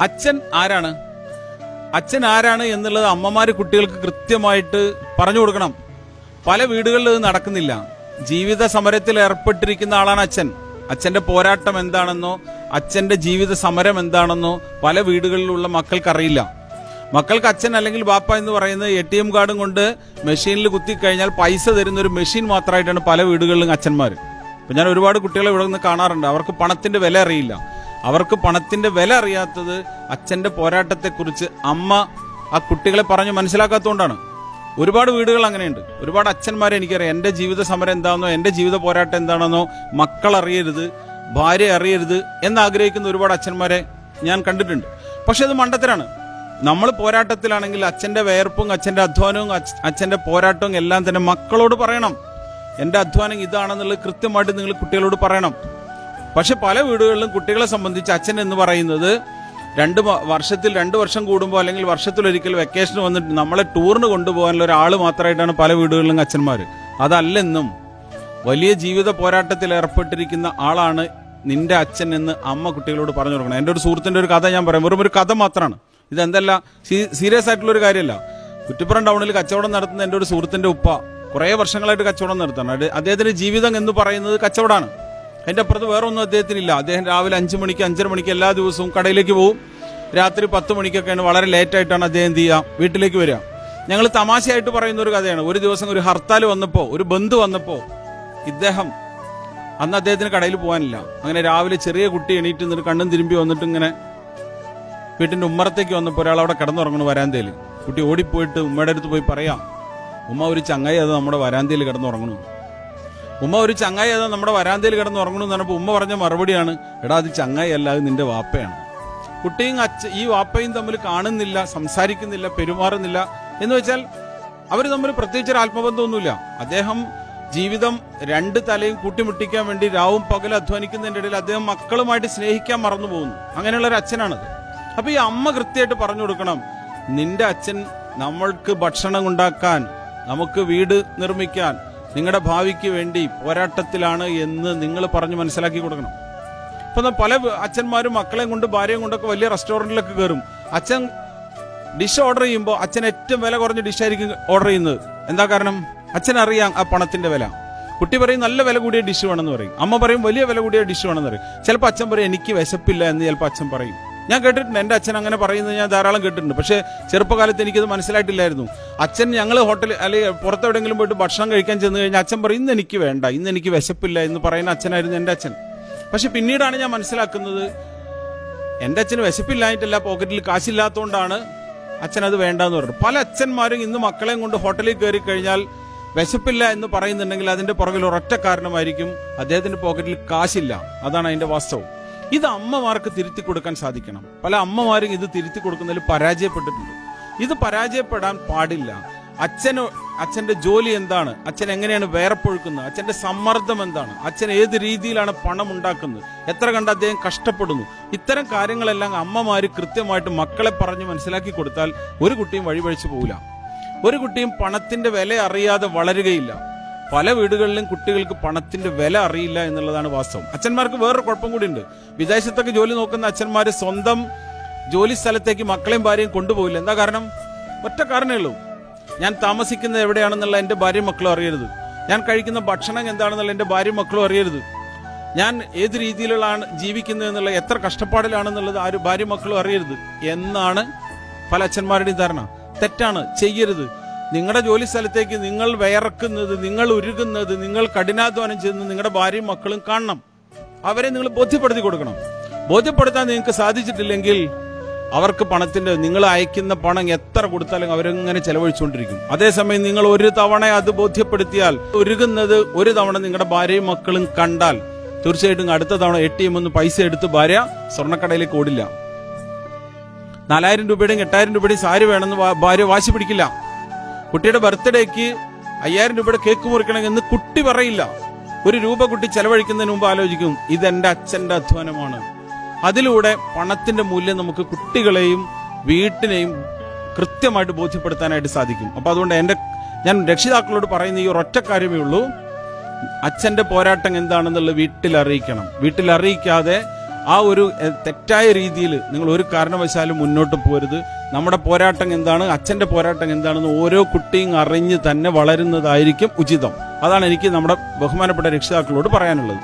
അച്ഛൻ ആരാണ്? അച്ഛൻ ആരാണ് എന്നുള്ളത് അമ്മമാര് കുട്ടികൾക്ക് കൃത്യമായിട്ട് പറഞ്ഞു കൊടുക്കണം. പല വീടുകളിൽ ഇത് നടക്കുന്നില്ല. ജീവിത സമരത്തിൽ ഏർപ്പെട്ടിരിക്കുന്ന ആളാണ് അച്ഛൻ. അച്ഛന്റെ പോരാട്ടം എന്താണെന്നോ അച്ഛന്റെ ജീവിത സമരം എന്താണെന്നോ പല വീടുകളിലുള്ള മക്കൾക്കറിയില്ല. മക്കൾക്ക് അച്ഛൻ അല്ലെങ്കിൽ ബാപ്പ എന്ന് പറയുന്നത് ATM കാർഡും കൊണ്ട് മെഷീനിൽ കുത്തിക്കഴിഞ്ഞാൽ പൈസ തരുന്ന ഒരു മെഷീൻ മാത്രമായിട്ടാണ് പല വീടുകളിലും അച്ഛന്മാർ. ഇപ്പൊ ഞാൻ ഒരുപാട് കുട്ടികളെ ഇവിടെ നിന്ന് കാണാറുണ്ട്. അവർക്ക് പണത്തിന്റെ വില അറിയില്ല. അവർക്ക് പണത്തിന്റെ വില അറിയാത്തത് അച്ഛന്റെ പോരാട്ടത്തെക്കുറിച്ച് അമ്മ ആ കുട്ടികളെ പറഞ്ഞ് മനസ്സിലാക്കാത്തതുകൊണ്ടാണ്. ഒരുപാട് വീടുകൾ അങ്ങനെയുണ്ട്. ഒരുപാട് അച്ഛന്മാരെ എനിക്കറിയാം. എന്റെ ജീവിത സമരം എന്താണെന്നോ എന്റെ ജീവിത പോരാട്ടം എന്താണെന്നോ മക്കൾ അറിയരുത്, ഭാര്യ അറിയരുത് എന്നാഗ്രഹിക്കുന്ന ഒരുപാട് അച്ഛന്മാരെ ഞാൻ കണ്ടിട്ടുണ്ട്. പക്ഷെ അത് മണ്ടത്തരാണ്. നമ്മൾ പോരാട്ടത്തിലാണെങ്കിൽ അച്ഛന്റെ വേർപ്പും അച്ഛന്റെ അധ്വാനവും അച്ഛന്റെ പോരാട്ടവും എല്ലാം തന്നെ മക്കളോട് പറയണം. എന്റെ അധ്വാനം ഇതാണെന്നുള്ളത് കൃത്യമായിട്ട് നിങ്ങൾ കുട്ടികളോട് പറയണം. പക്ഷെ പല വീടുകളിലും കുട്ടികളെ സംബന്ധിച്ച് അച്ഛൻ എന്ന് പറയുന്നത് വർഷത്തിൽ 2 വർഷം കൂടുമ്പോൾ അല്ലെങ്കിൽ വർഷത്തിലൊരിക്കൽ വെക്കേഷൻ വന്നിട്ട് നമ്മളെ ടൂറിന് കൊണ്ടുപോകാനുള്ള ഒരാൾ മാത്രമായിട്ടാണ് പല വീടുകളിലും അച്ഛന്മാർ. അതല്ലെന്നും വലിയ ജീവിത പോരാട്ടത്തിൽ ഏർപ്പെട്ടിരിക്കുന്ന ആളാണ് നിന്റെ അച്ഛൻ എന്ന് അമ്മ കുട്ടികളോട് പറഞ്ഞു കൊടുക്കണം. എൻ്റെ ഒരു സുഹൃത്തിന്റെ ഒരു കഥ ഞാൻ പറയാം. വെറും ഒരു കഥ മാത്രമാണ്. ഇതെന്തല്ല സീരിയസ് ആയിട്ടുള്ള ഒരു കാര്യമല്ല. കുറ്റിപ്പുറം ടൗണിൽ കച്ചവടം നടത്തുന്ന എൻ്റെ ഒരു സുഹൃത്തിന്റെ ഉപ്പ കുറേ വർഷങ്ങളായിട്ട് കച്ചവടം നടത്താണ്. അദ്ദേഹത്തിന്റെ ജീവിതം എന്ന് പറയുന്നത് കച്ചവടമാണ്. അതിന്റെ അപ്പുറത്ത് വേറെ ഒന്നും അദ്ദേഹത്തിനില്ല. അദ്ദേഹം രാവിലെ 5 മണിക്ക് 5:30 മണിക്ക് എല്ലാ ദിവസവും കടയിലേക്ക് പോകും. രാത്രി 10 മണിക്കൊക്കെയാണ്, വളരെ ലേറ്റായിട്ടാണ് അദ്ദേഹം എന്ത് ചെയ്യുക, വീട്ടിലേക്ക് വരിക. ഞങ്ങൾ തമാശയായിട്ട് പറയുന്ന ഒരു കഥയാണ്. ഒരു ദിവസം ഒരു ഹർത്താൽ വന്നപ്പോൾ, ഒരു ബന്ദ് വന്നപ്പോൾ ഇദ്ദേഹം അന്ന് അദ്ദേഹത്തിന് കടയിൽ പോകാനില്ല. അങ്ങനെ രാവിലെ ചെറിയ കുട്ടി എണീറ്റ് നിന്നിട്ട് കണ്ണും തിരുമ്പി വന്നിട്ട് ഇങ്ങനെ വീട്ടിന്റെ ഉമ്മറത്തേക്ക് വന്നപ്പോൾ ഒരാൾ അവിടെ കിടന്നുറങ്ങണു വരാന്തയിൽ. കുട്ടി ഓടിപ്പോയിട്ട് ഉമ്മയുടെ അടുത്ത് പോയി പറയാം, ഉമ്മ ഒരു ചങ്ങായി അത് നമ്മുടെ വരാന്തയിൽ കിടന്നുറങ്ങണു. ഉമ്മ ഒരു ചങ്ങായി അത് നമ്മുടെ വരാന്തയിൽ കിടന്നുറങ്ങണു എന്ന് പറഞ്ഞപ്പോൾ ഉമ്മ പറഞ്ഞ മറുപടിയാണ്, എടാ അത് ചങ്ങായി അല്ല, അത് നിന്റെ വാപ്പയാണ്. കുട്ടിയും ഈ വാപ്പയും തമ്മിൽ കാണുന്നില്ല, സംസാരിക്കുന്നില്ല, പെരുമാറുന്നില്ല. എന്ന് വെച്ചാൽ അവർ തമ്മിൽ പ്രത്യേകിച്ച് ഒരു ആത്മബന്ധമൊന്നുമില്ല. അദ്ദേഹം ജീവിതം 2 തലയും കൂട്ടിമുട്ടിക്കാൻ വേണ്ടി രാവും പകലും അധ്വാനിക്കുന്നതിന്റെ ഇടയിൽ അദ്ദേഹം മക്കളുമായിട്ട് സ്നേഹിക്കാൻ മറന്നു പോകുന്നു. അങ്ങനെയുള്ള ഒരു അച്ഛനാണത്. അപ്പൊ ഈ അമ്മ കൃത്യമായിട്ട് പറഞ്ഞു കൊടുക്കണം, നിന്റെ അച്ഛൻ നമ്മൾക്ക് ഭക്ഷണം ഉണ്ടാക്കാൻ, നമുക്ക് വീട് നിർമ്മിക്കാൻ, നിങ്ങളുടെ ഭാവിക്ക് വേണ്ടി പോരാട്ടത്തിലാണ് എന്ന് നിങ്ങൾ പറഞ്ഞു മനസ്സിലാക്കി കൊടുക്കണം. ഇപ്പൊ പല അച്ഛന്മാരും മക്കളെയും കൊണ്ട് ഭാര്യയും കൊണ്ടൊക്കെ വലിയ റെസ്റ്റോറന്റിലൊക്കെ കയറും. അച്ഛൻ ഡിഷ് ഓർഡർ ചെയ്യുമ്പോൾ അച്ഛൻ ഏറ്റവും വില കുറഞ്ഞ ഡിഷായിരിക്കും ഓർഡർ ചെയ്യുന്നത്. എന്താ കാരണം? അച്ഛനറിയാം ആ പണത്തിന്റെ വില. കുട്ടി പറയും നല്ല വില കൂടിയ ഡിഷ് വേണമെന്ന് പറയും. അമ്മ പറയും വലിയ വില കൂടിയ ഡിഷ് വേണമെന്ന് പറയും. ചിലപ്പോൾ അച്ഛൻ പറയും എനിക്ക് വിശപ്പില്ല എന്ന് ചിലപ്പോൾ അച്ഛൻ പറയും. ഞാൻ കേട്ടിട്ടുണ്ട്, എന്റെ അച്ഛൻ അങ്ങനെ പറയുന്നത് ഞാൻ ധാരാളം കേട്ടിട്ടുണ്ട്. പക്ഷേ ചെറുപ്പകാലത്ത് എനിക്കത് മനസ്സിലായിട്ടില്ലായിരുന്നു. അച്ഛൻ ഞങ്ങൾ ഹോട്ടലിൽ അല്ലെങ്കിൽ പുറത്തെവിടെയെങ്കിലും പോയിട്ട് ഭക്ഷണം കഴിക്കാൻ ചെന്ന് കഴിഞ്ഞാൽ അച്ഛൻ പറയും ഇന്ന് എനിക്ക് വേണ്ട, ഇന്ന് എനിക്ക് വിശപ്പില്ല എന്ന് പറയുന്ന അച്ഛനായിരുന്നു എൻ്റെ അച്ഛൻ. പക്ഷെ പിന്നീടാണ് ഞാൻ മനസ്സിലാക്കുന്നത് എൻ്റെ അച്ഛന് വിശപ്പില്ലായിട്ടല്ല, പോക്കറ്റിൽ കാശില്ലാത്തതുകൊണ്ടാണ് അച്ഛൻ അത് വേണ്ടെന്ന് പറഞ്ഞു. പല അച്ഛന്മാരും ഇന്ന് മക്കളെയും കൊണ്ട് ഹോട്ടലിൽ കയറി കഴിഞ്ഞാൽ വിശപ്പില്ല എന്ന് പറയുന്നുണ്ടെങ്കിൽ അതിന്റെ പുറകിൽ ഒരൊറ്റ കാരണമായിരിക്കും, അദ്ദേഹത്തിന്റെ പോക്കറ്റിൽ കാശില്ല. അതാണ് അതിന്റെ വാസ്തവം. ഇത് അമ്മമാർക്ക് തിരുത്തി കൊടുക്കാൻ സാധിക്കണം. പല അമ്മമാരും ഇത് തിരുത്തി കൊടുക്കുന്നതിൽ പരാജയപ്പെട്ടിട്ടുണ്ട്. ഇത് പരാജയപ്പെടാൻ പാടില്ല. അച്ഛന്റെ ജോലി എന്താണ്, അച്ഛൻ എങ്ങനെയാണ് വേർപ്പൊഴുക്കുന്നത്, അച്ഛന്റെ സമ്മർദ്ദം എന്താണ്, അച്ഛൻ ഏത് രീതിയിലാണ് പണം ഉണ്ടാക്കുന്നത്, എത്ര കണ്ട് അദ്ദേഹം കഷ്ടപ്പെടുന്നു, ഇത്തരം കാര്യങ്ങളെല്ലാം അമ്മമാര് കൃത്യമായിട്ട് മക്കളെ പറഞ്ഞ് മനസ്സിലാക്കി കൊടുത്താൽ ഒരു കുട്ടിയും വഴിപഴിച്ചു പോകില്ല. ഒരു കുട്ടിയും പണത്തിന്റെ വില അറിയാതെ വളരുകയില്ല. പല വീടുകളിലും കുട്ടികൾക്ക് പണത്തിന്റെ വില അറിയില്ല എന്നുള്ളതാണ് വാസ്തവം. അച്ഛന്മാർക്ക് വേറൊരു കുഴപ്പം കൂടി ഉണ്ട്. വിദേശത്തൊക്കെ ജോലി നോക്കുന്ന അച്ഛന്മാര് സ്വന്തം ജോലി സ്ഥലത്തേക്ക് മക്കളെയും ഭാര്യയും കൊണ്ടുപോകില്ല. എന്താ കാരണം? ഒറ്റ കാരണമേ ഉള്ളൂ, ഞാൻ താമസിക്കുന്നത് എവിടെയാണെന്നുള്ള എൻ്റെ ഭാര്യയും മക്കളും അറിയരുത്, ഞാൻ കഴിക്കുന്ന ഭക്ഷണം എന്താണെന്നുള്ള എൻ്റെ ഭാര്യയും മക്കളും അറിയരുത്, ഞാൻ ഏത് രീതിയിലാണ് ജീവിക്കുന്നത് എന്നുള്ള എത്ര കഷ്ടപ്പാടിലാണെന്നുള്ളത് ആരും ഭാര്യയും മക്കളും അറിയരുത് എന്നാണ് പല അച്ഛന്മാരുടെയും ധാരണ. തെറ്റാണ്, ചെയ്യരുത്. നിങ്ങളുടെ ജോലി സ്ഥലത്തേക്ക് നിങ്ങൾ വിയർക്കുന്നത്, നിങ്ങൾ ഉരുകുന്നത്, നിങ്ങൾ കഠിനാധ്വാനം ചെയ്യുന്നത് നിങ്ങളുടെ ഭാര്യയും മക്കളും കാണണം. അവരെ നിങ്ങൾ ബോധ്യപ്പെടുത്തി കൊടുക്കണം. ബോധ്യപ്പെടുത്താൻ നിങ്ങൾക്ക് സാധിച്ചിട്ടില്ലെങ്കിൽ അവർക്ക് പണത്തിന്റെ, നിങ്ങൾ അയക്കുന്ന പണം എത്ര കൊടുത്താലും അവരെങ്ങനെ ചെലവഴിച്ചുകൊണ്ടിരിക്കും. അതേസമയം നിങ്ങൾ ഒരു തവണ അത് ബോധ്യപ്പെടുത്തിയാൽ, ഉരുകുന്നത് ഒരു തവണ നിങ്ങളുടെ ഭാര്യയും മക്കളും കണ്ടാൽ തീർച്ചയായിട്ടും അടുത്ത തവണ ATM പൈസ എടുത്ത് ഭാര്യ സ്വർണ്ണക്കടയിലേക്ക് ഓടില്ല. 4000 രൂപയുടെയും 8000 രൂപയുടെയും സാരി വേണമെന്ന് ഭാര്യ വാശി പിടിക്കില്ല. കുട്ടിയുടെ ബർത്ത്ഡേക്ക് 5000 രൂപയുടെ കേക്ക് മുറിക്കണമെന്ന് കുട്ടി പറയില്ല. 1 രൂപ കുട്ടി ചെലവഴിക്കുന്നതിന് മുമ്പ് ആലോചിക്കും, ഇതെന്റെ അച്ഛന്റെ അധ്വാനമാണ്. അതിലൂടെ പണത്തിന്റെ മൂല്യം നമുക്ക് കുട്ടികളെയും വീട്ടിനെയും കൃത്യമായിട്ട് ബോധ്യപ്പെടുത്താനായിട്ട് സാധിക്കും. അപ്പൊ അതുകൊണ്ട് ഞാൻ രക്ഷിതാക്കളോട് പറയുന്ന ഈ ഒരൊറ്റ കാര്യമേ ഉള്ളൂ, അച്ഛന്റെ പോരാട്ടം എന്താണെന്നുള്ളത് വീട്ടിൽ അറിയിക്കണം. വീട്ടിൽ അറിയിക്കാതെ ആ ഒരു തെറ്റായ രീതിയിൽ നിങ്ങൾ ഒരു കാരണവശാലും മുന്നോട്ട് പോരുത്. നമ്മുടെ പോരാട്ടം എന്താണ്, അച്ഛന്റെ പോരാട്ടം എന്താണെന്ന് ഓരോ കുട്ടിയും അറിഞ്ഞ് തന്നെ വളരുന്നതായിരിക്കും ഉചിതം. അതാണ് എനിക്ക് നമ്മുടെ ബഹുമാനപ്പെട്ട രക്ഷിതാക്കളോട് പറയാനുള്ളത്.